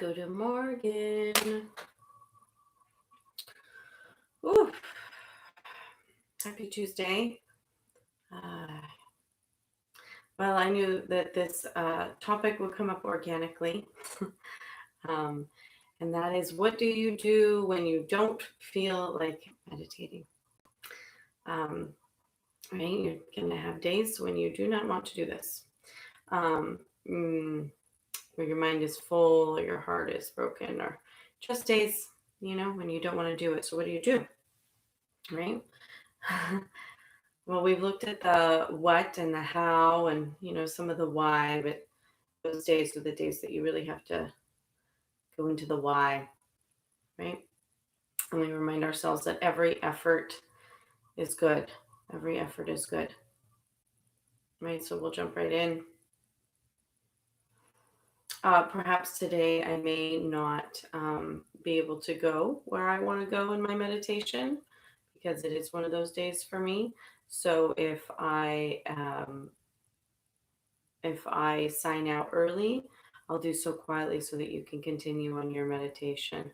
Good morning. Ooh, happy Tuesday. Well, I knew that this topic would come up organically. um, and that is, what do you do when you don't feel like meditating? Right? You're going to have days when you do not want to do this. Um, where your mind is full or your heart is broken, or just days, when you don't want to do it. So what do? Right? Well, we've looked at the what and the how and, some of the why, but those days are the days that you really have to go into the why, right? And we remind ourselves that every effort is good. Every effort is good, right? So we'll jump right in. Perhaps today I may not be able to go where I want to go in my meditation because it is one of those days for me. So if I sign out early, I'll do so quietly so that you can continue on your meditation,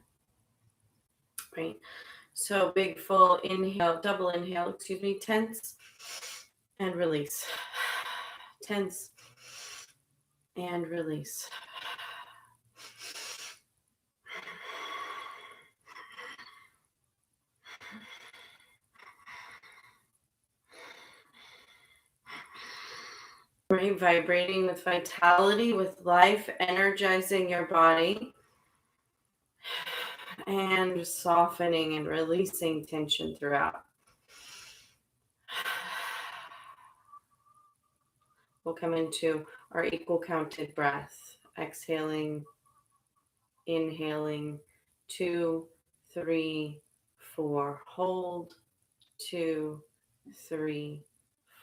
right? So big, full inhale, double inhale, tense and release. Tense and release. Right, vibrating with vitality, with life, energizing your body, and softening and releasing tension throughout. We'll come into our equal counted breath, exhaling, inhaling, 2, 3, 4, hold, 2, 3,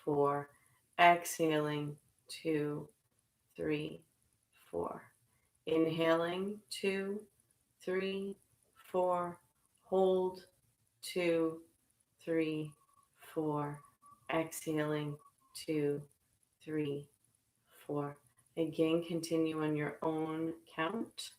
4, exhaling, 2, 3, 4, inhaling, 2, 3, 4, hold, 2, 3, 4, exhaling, 2, 3, 4. Again, continue on your own count.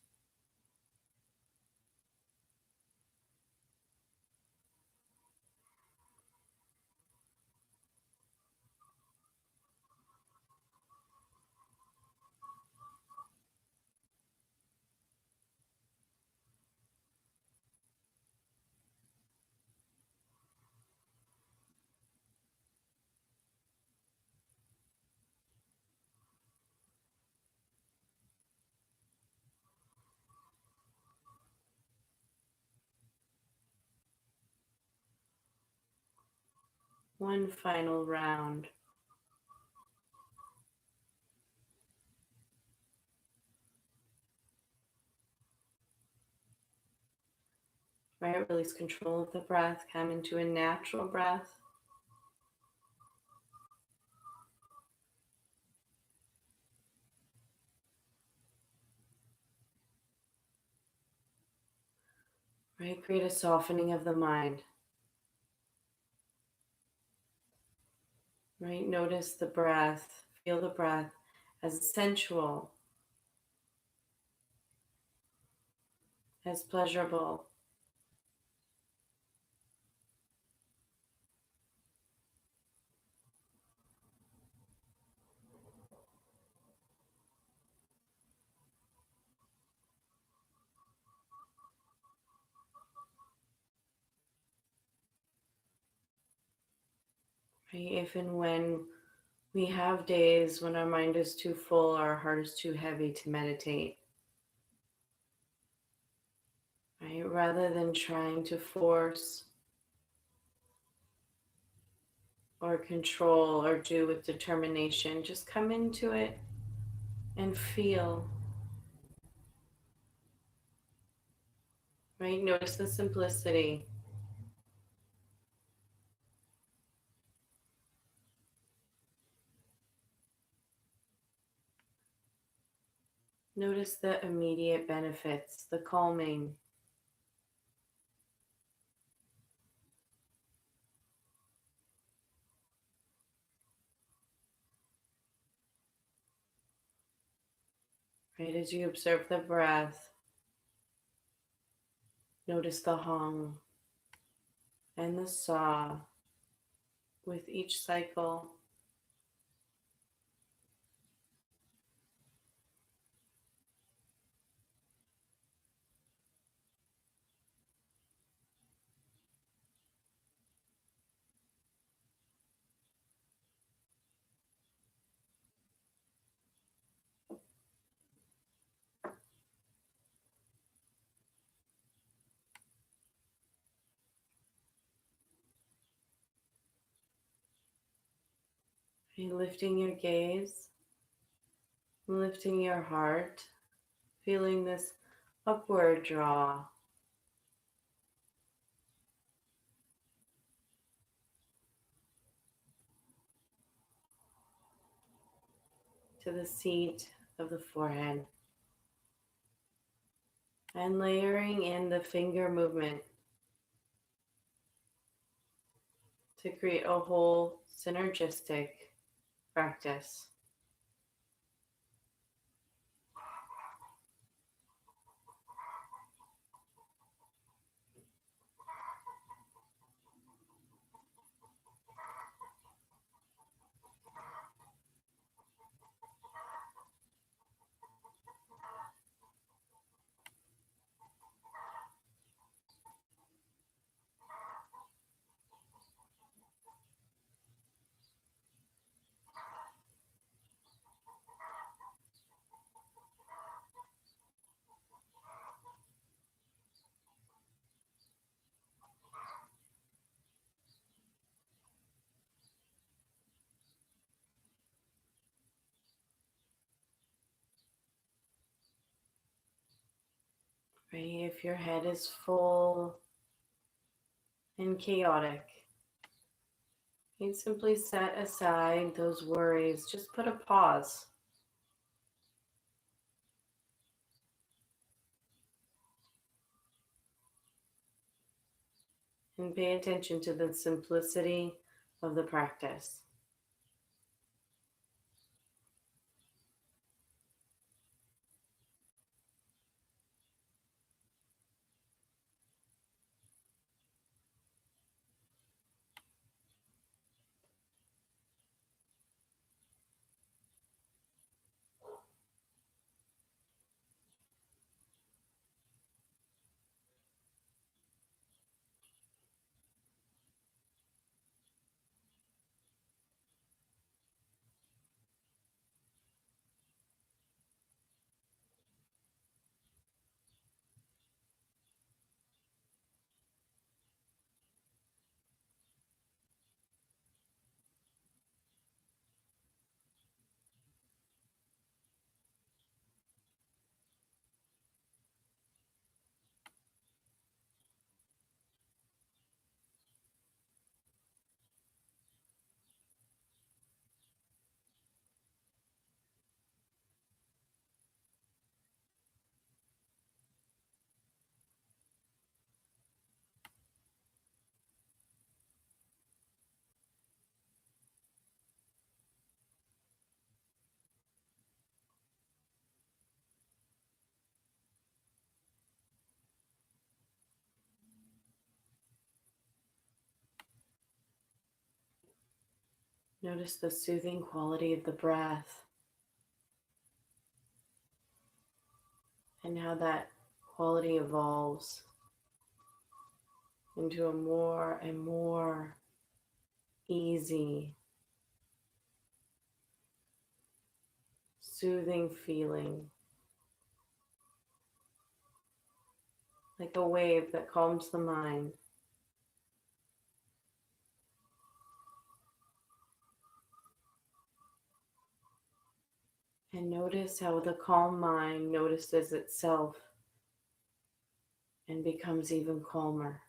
One final round. Right, release control of the breath. Come into a natural breath. Right, create a softening of the mind. Right, notice the breath. Feel the breath as sensual, as pleasurable. Right, if and when we have days when our mind is too full, our heart is too heavy to meditate. Right, rather than trying to force or control or do with determination, just come into it and feel. Right, notice the simplicity. Notice the immediate benefits, the calming. Right, as you observe the breath, Notice the hum and the saw with each cycle. Are you lifting your gaze, lifting your heart, feeling this upward draw to the seat of the forehead, and layering in the finger movement to create a whole synergistic practice. Right? If your head is full and chaotic, you simply set aside those worries. Just put a pause and pay attention to the simplicity of the practice. Notice the soothing quality of the breath and how that quality evolves into a more and more easy, soothing feeling, like a wave that calms the mind. And notice how the calm mind notices itself and becomes even calmer.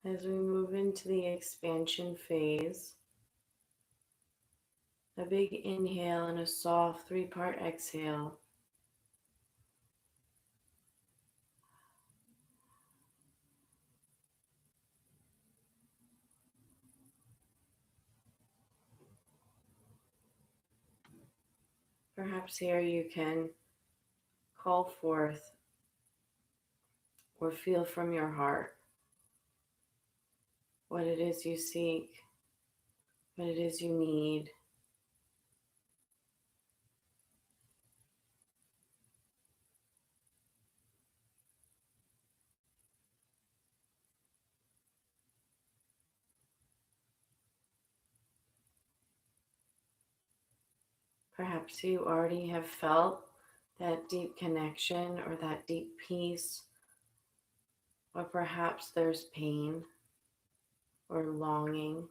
As we move into the expansion phase, a big inhale and a soft 3-part exhale. Perhaps here you can call forth or feel from your heart what it is you seek, what it is you need. Perhaps you already have felt that deep connection or that deep peace, or perhaps there's pain or longing.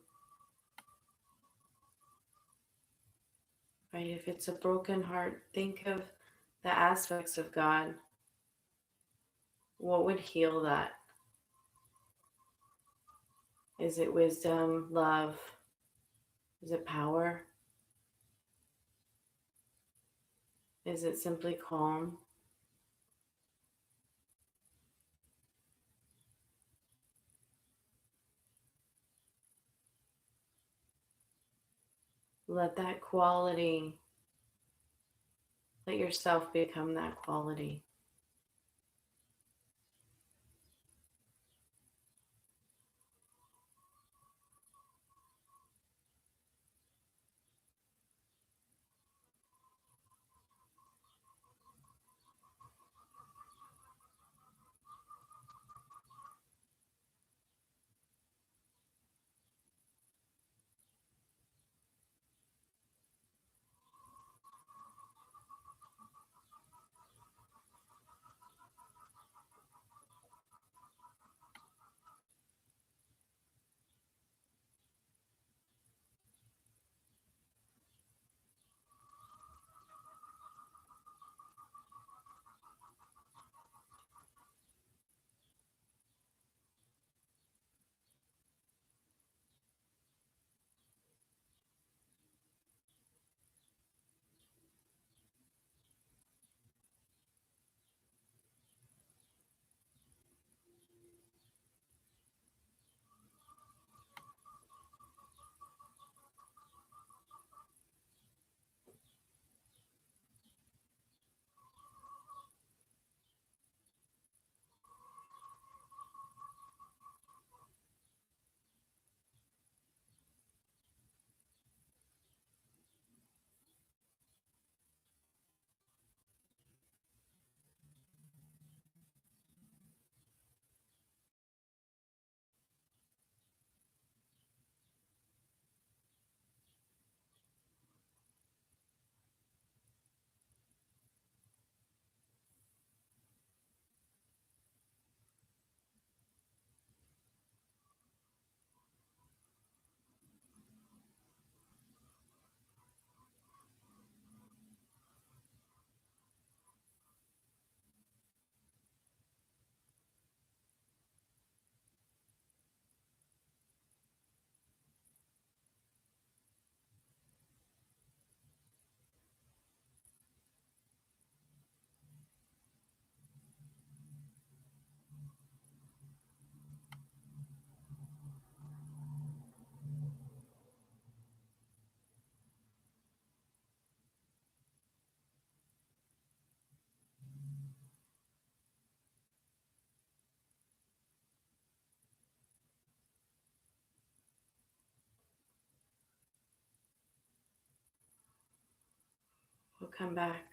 Right? If it's a broken heart, think of the aspects of God. What would heal that? Is it wisdom, love? Is it power? Is it simply calm? Let that quality, let yourself become that quality. We'll come back.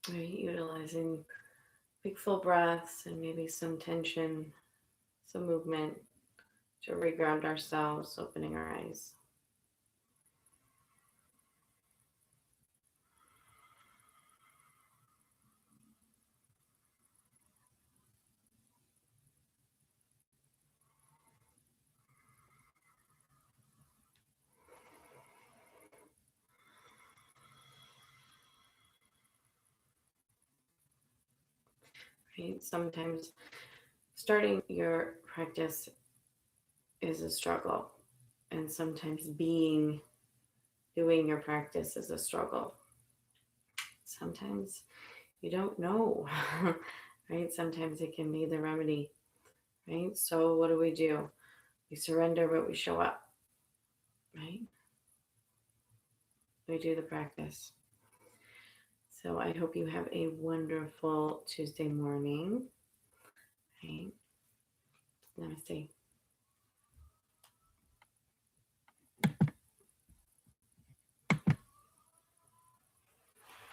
Right, utilizing big full breaths and maybe some tension, some movement to reground ourselves, opening our eyes. right? Sometimes starting your practice is a struggle, and sometimes doing your practice is a struggle. Sometimes you don't know, right? Sometimes it can be the remedy, right? So what do? We surrender, but we show up, right? We do the practice. So I hope you have a wonderful Tuesday morning. Right? Namaste.